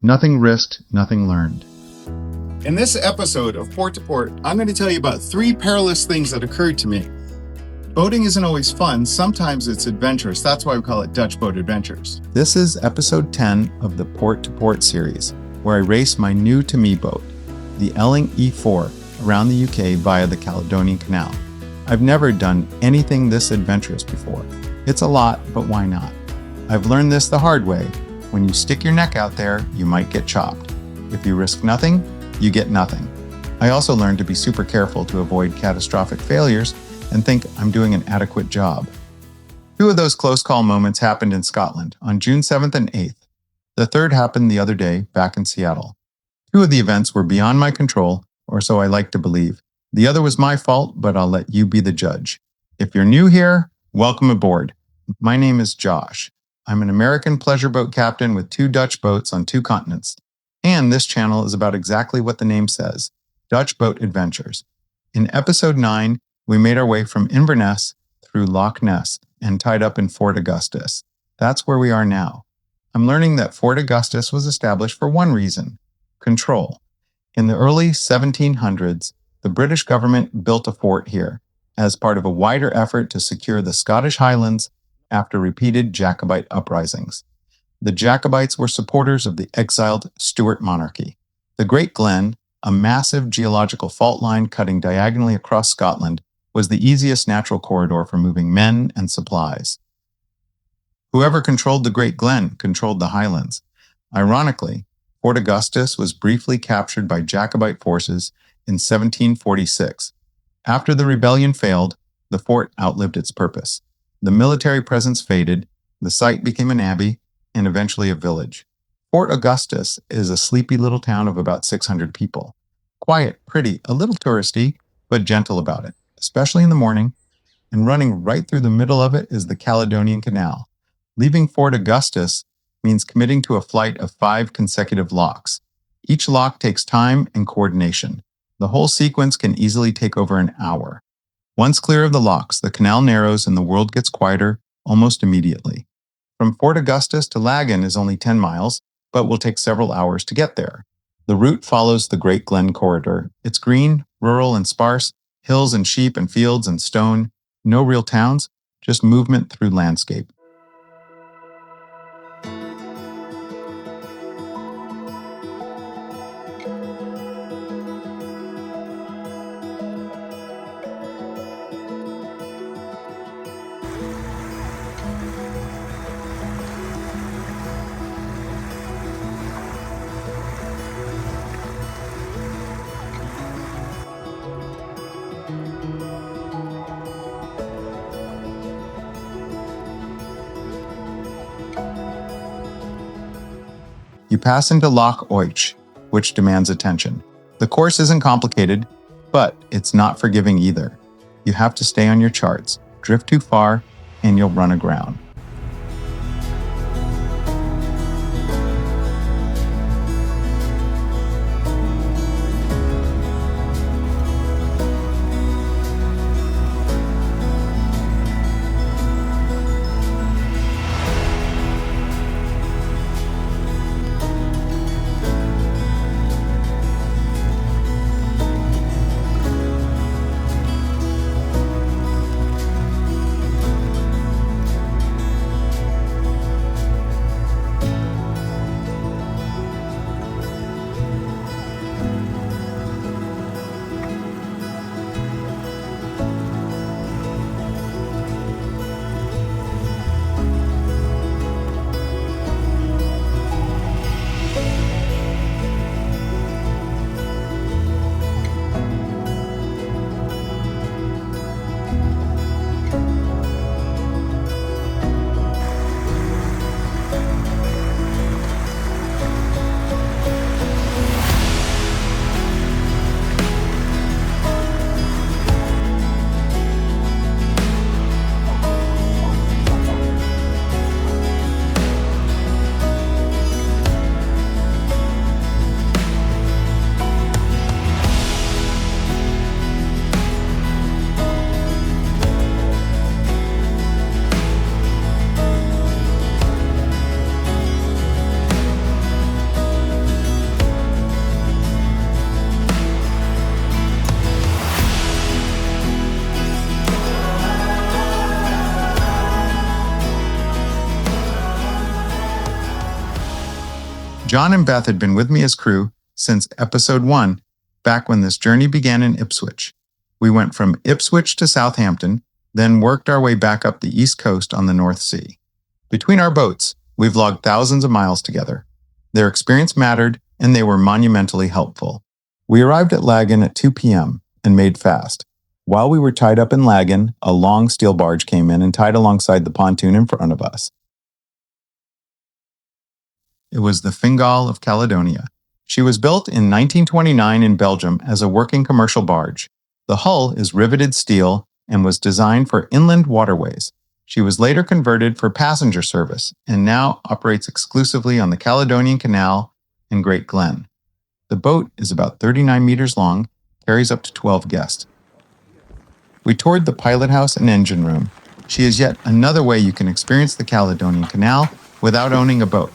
Nothing risked, nothing learned. In this episode of Port to Port, I'm going to tell you about 3 perilous things that occurred to me. Boating isn't always fun. Sometimes it's adventurous. That's why we call it Dutch Boat Adventures. This is episode 10 of the Port to Port series, where I race my new-to-me boat, the Elling E4, around the UK via the Caledonian Canal. I've never done anything this adventurous before. It's a lot, but why not? I've learned this the hard way. When you stick your neck out there, you might get chopped. If you risk nothing, you get nothing. I also learned to be super careful to avoid catastrophic failures and think I'm doing an adequate job. 2 of those close call moments happened in Scotland on June 7th and 8th. The third happened the other day back in Seattle. 2 of the events were beyond my control, or so I like to believe. The other was my fault, but I'll let you be the judge. If you're new here, welcome aboard. My name is Josh. I'm an American pleasure boat captain with 2 Dutch boats on 2 continents. And this channel is about exactly what the name says, Dutch Boat Adventures. In episode 9, we made our way from Inverness through Loch Ness and tied up in Fort Augustus. That's where we are now. I'm learning that Fort Augustus was established for one reason, control. In the early 1700s, the British government built a fort here as part of a wider effort to secure the Scottish Highlands after repeated Jacobite uprisings. The Jacobites were supporters of the exiled Stuart monarchy. The Great Glen, a massive geological fault line cutting diagonally across Scotland, was the easiest natural corridor for moving men and supplies. Whoever controlled the Great Glen controlled the Highlands. Ironically, Fort Augustus was briefly captured by Jacobite forces in 1746. After the rebellion failed, the fort outlived its purpose. The military presence faded, the site became an abbey, and eventually a village. Fort Augustus is a sleepy little town of about 600 people. Quiet, pretty, a little touristy, but gentle about it, especially in the morning, and running right through the middle of it is the Caledonian Canal. Leaving Fort Augustus means committing to a flight of 5 consecutive locks. Each lock takes time and coordination. The whole sequence can easily take over an hour. Once clear of the locks, the canal narrows and the world gets quieter almost immediately. From Fort Augustus to Laggan is only 10 miles, but will take several hours to get there. The route follows the Great Glen corridor. It's green, rural, and sparse, hills and sheep and fields and stone, no real towns, just movement through landscape. You pass into Loch Oich, which demands attention. The course isn't complicated, but it's not forgiving either. You have to stay on your charts, drift too far, and you'll run aground. John and Beth had been with me as crew since episode 1, back when this journey began in Ipswich. We went from Ipswich to Southampton, then worked our way back up the East Coast on the North Sea. Between our boats, we've logged thousands of miles together. Their experience mattered, and they were monumentally helpful. We arrived at Laggan at 2 p.m. and made fast. While we were tied up in Laggan, a long steel barge came in and tied alongside the pontoon in front of us. It was the Fingal of Caledonia. She was built in 1929 in Belgium as a working commercial barge. The hull is riveted steel and was designed for inland waterways. She was later converted for passenger service and now operates exclusively on the Caledonian Canal and Great Glen. The boat is about 39 meters long, carries up to 12 guests. We toured the pilot house and engine room. She is yet another way you can experience the Caledonian Canal without owning a boat.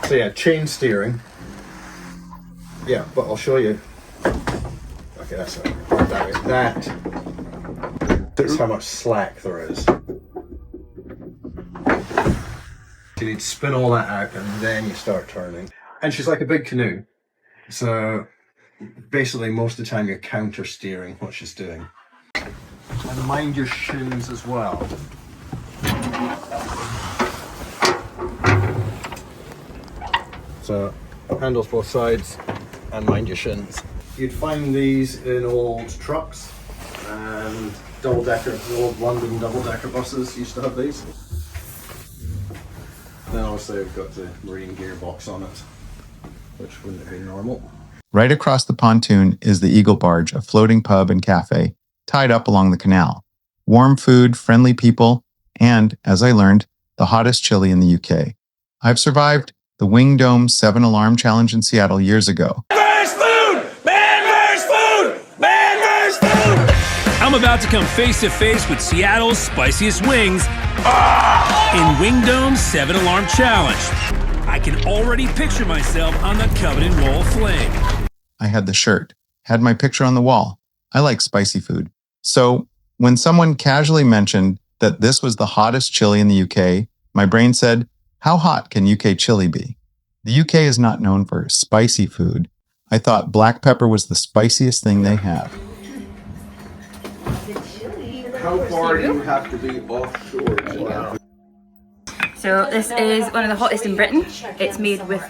So yeah, chain steering. Yeah, but I'll show you. Okay, that's it. That is how much slack there is. You need to spin all that out and then you start turning. And she's like a big canoe. So basically most of the time you're counter steering what she's doing. And mind your shins as well. So handles both sides and mind your shins. You'd find these in old trucks and double-decker, old London double-decker buses used to have these. Then obviously we've got the marine gearbox on it, which wouldn't be normal. Right across the pontoon is the Eagle Barge, a floating pub and cafe, tied up along the canal. Warm food, friendly people, and, as I learned, the hottest chili in the UK. I've survived the Wing Dome 7-alarm challenge in Seattle years ago. Man versus food! I'm about to come face to face with Seattle's spiciest wings in Wing Dome's 7-alarm challenge. I can already picture myself on the coveted wall of flame. I had the shirt, had my picture on the wall. I like spicy food. So when someone casually mentioned that this was the hottest chili in the UK, my brain said, how hot can UK chili be? The UK is not known for spicy food. I thought black pepper was the spiciest thing they have. How far do you have to be offshore as well? So this is one of the hottest in Britain. It's made with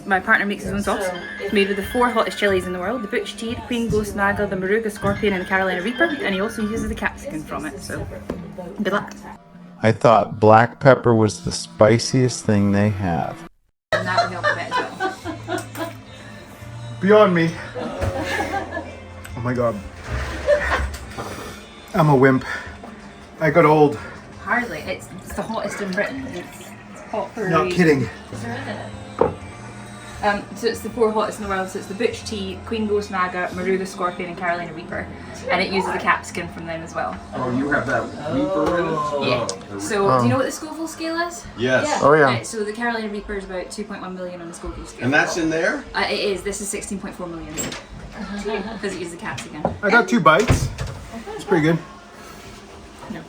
my partner makes his own sauce. It's made with the 4 hottest chilies in the world: the Butch Tea, the Queen Ghost Naga, the Moruga Scorpion and the Carolina Reaper, and he also uses the capsicum from it, so good luck. I thought black pepper was the spiciest thing they have. And that would help a bit as well. Beyond me. Oh my god. I'm a wimp. I got old. Hardly. It's the hottest in Britain. It's hot for Not kidding. So it's the 4 hottest in the world. So it's the Butch Tea, Queen Ghost Naga, Moruga Scorpion and Carolina Reaper. And it uses the capsicum from them as well. Oh, you have that Reaper in it? Yeah. So do you know what the Scoville scale is? Yes. Oh yeah. So the Carolina Reaper is about 2.1 million on the Scoville scale. And that's in there? It is. This is 16.4 million. Because it uses the capsicum. I got 2 bites. It's pretty good. No.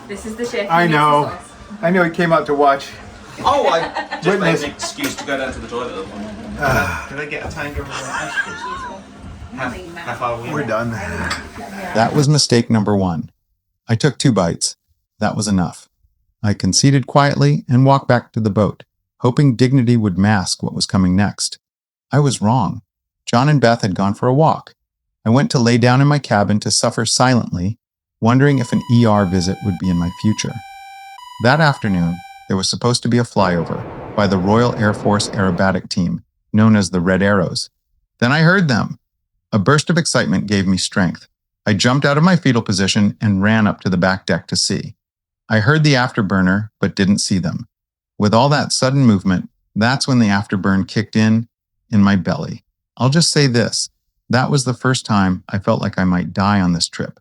This is the chef. I know. I know he came out to watch. Oh, I just made Witness. an excuse to go down to the toilet. Did I get a tango of half hour? We're done. That was mistake number 1. I took 2 bites. That was enough. I conceded quietly and walked back to the boat, hoping dignity would mask what was coming next. I was wrong. John and Beth had gone for a walk. I went to lay down in my cabin to suffer silently, wondering if an ER visit would be in my future. That afternoon, there was supposed to be a flyover by the Royal Air Force aerobatic team, known as the Red Arrows. Then I heard them. A burst of excitement gave me strength. I jumped out of my fetal position and ran up to the back deck to see. I heard the afterburner, but didn't see them. With all that sudden movement, that's when the afterburn kicked in my belly. I'll just say this. That was the first time I felt like I might die on this trip.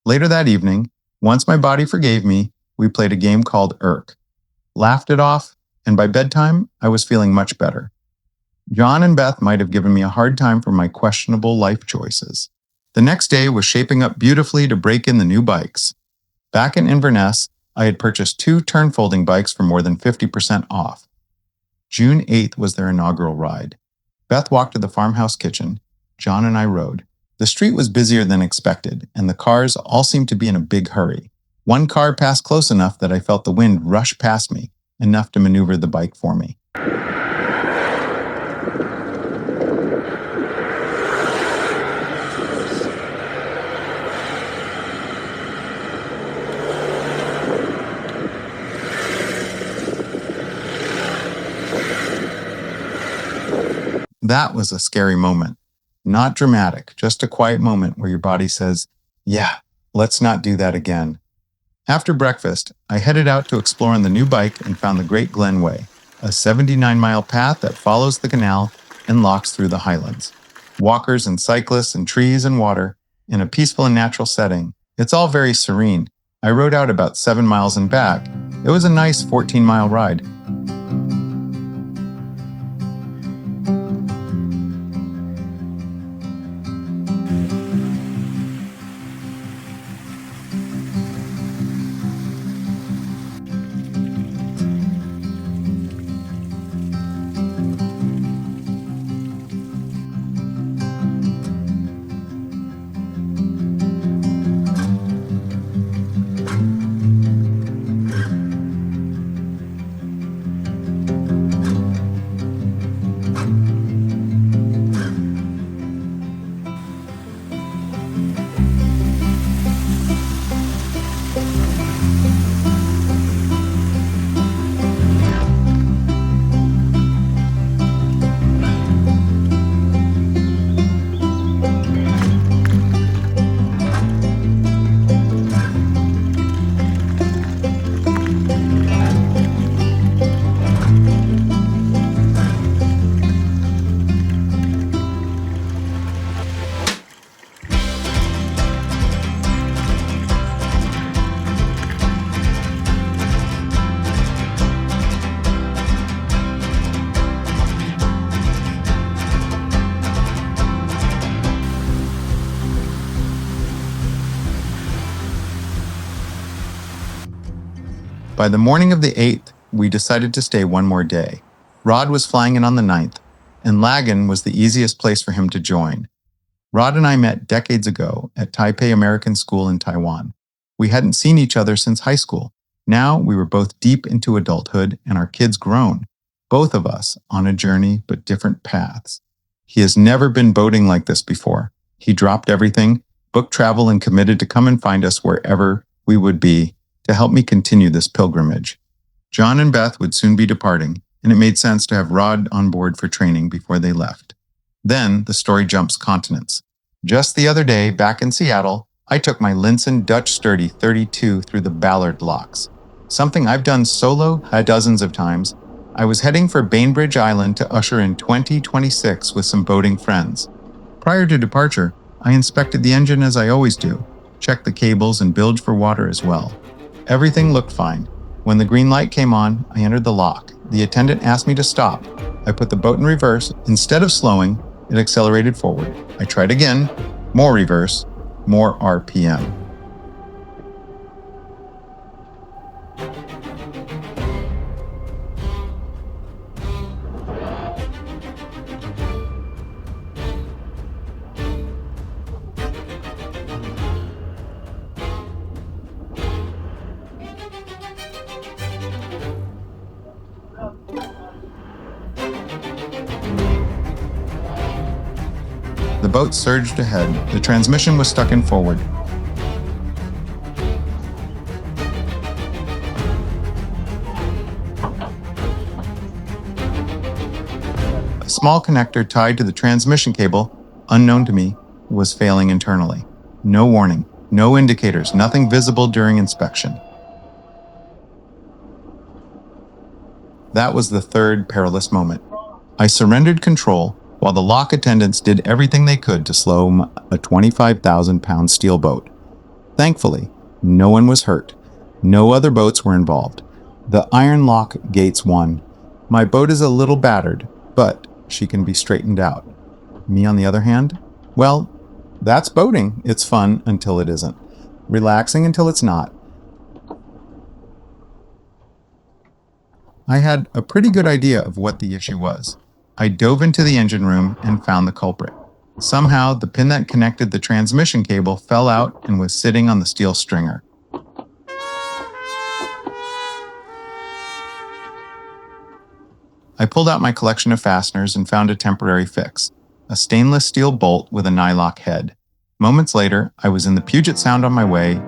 Later that evening, once my body forgave me, we played a game called Irk. Laughed it off, and by bedtime, I was feeling much better. John and Beth might have given me a hard time for my questionable life choices. The next day was shaping up beautifully to break in the new bikes. Back in Inverness, I had purchased 2 turn-folding bikes for more than 50% off. June 8th was their inaugural ride. Beth walked to the farmhouse kitchen. John and I rode. The street was busier than expected, and the cars all seemed to be in a big hurry. One car passed close enough that I felt the wind rush past me, enough to maneuver the bike for me. That was a scary moment. Not dramatic, just a quiet moment where your body says, yeah, let's not do that again. After breakfast, I headed out to explore on the new bike and found the Great Glen Way, a 79-mile path that follows the canal and locks through the highlands. Walkers and cyclists and trees and water in a peaceful and natural setting. It's all very serene. I rode out about 7 miles and back. It was a nice 14-mile ride. By the morning of the 8th, we decided to stay one more day. Rod was flying in on the 9th, and Laggan was the easiest place for him to join. Rod and I met decades ago at Taipei American School in Taiwan. We hadn't seen each other since high school. Now we were both deep into adulthood and our kids grown, both of us on a journey but different paths. He has never been boating like this before. He dropped everything, booked travel, and committed to come and find us wherever we would be to help me continue this pilgrimage. John and Beth would soon be departing, and it made sense to have Rod on board for training before they left. Then the story jumps continents. Just the other day, back in Seattle, I took my Linssen Dutch Sturdy 32 through the Ballard Locks, something I've done solo dozens of times. I was heading for Bainbridge Island to usher in 2026 with some boating friends. Prior to departure, I inspected the engine as I always do, checked the cables and bilged for water as well. Everything looked fine. When the green light came on, I entered the lock. The attendant asked me to stop. I put the boat in reverse. Instead of slowing, it accelerated forward. I tried again, more reverse, more RPM. The boat surged ahead. The transmission was stuck in forward. A small connector tied to the transmission cable, unknown to me, was failing internally. No warning, no indicators, nothing visible during inspection. That was the third perilous moment. I surrendered control while the lock attendants did everything they could to slow a 25,000-pound steel boat. Thankfully, no one was hurt. No other boats were involved. The iron lock gates won. My boat is a little battered, but she can be straightened out. Me, on the other hand? Well, that's boating. It's fun until it isn't. Relaxing until it's not. I had a pretty good idea of what the issue was. I dove into the engine room and found the culprit. Somehow, the pin that connected the transmission cable fell out and was sitting on the steel stringer. I pulled out my collection of fasteners and found a temporary fix, a stainless steel bolt with a nylock head. Moments later, I was in the Puget Sound on my way.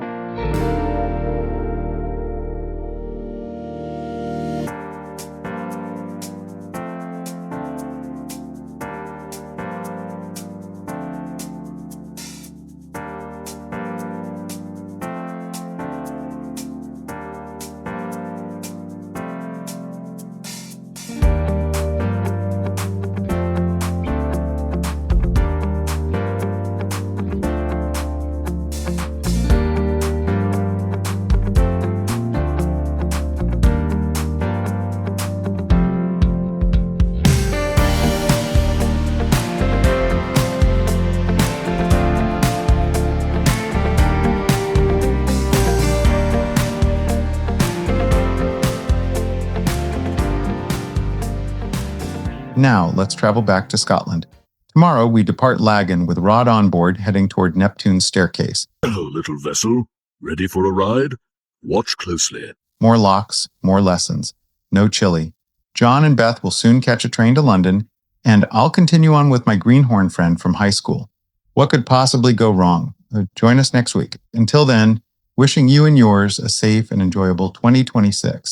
Now, let's travel back to Scotland. Tomorrow, we depart Laggan with Rod on board, heading toward Neptune's staircase. Hello, little vessel. Ready for a ride? Watch closely. More locks, more lessons. No chili. John and Beth will soon catch a train to London, and I'll continue on with my greenhorn friend from high school. What could possibly go wrong? Join us next week. Until then, wishing you and yours a safe and enjoyable 2026.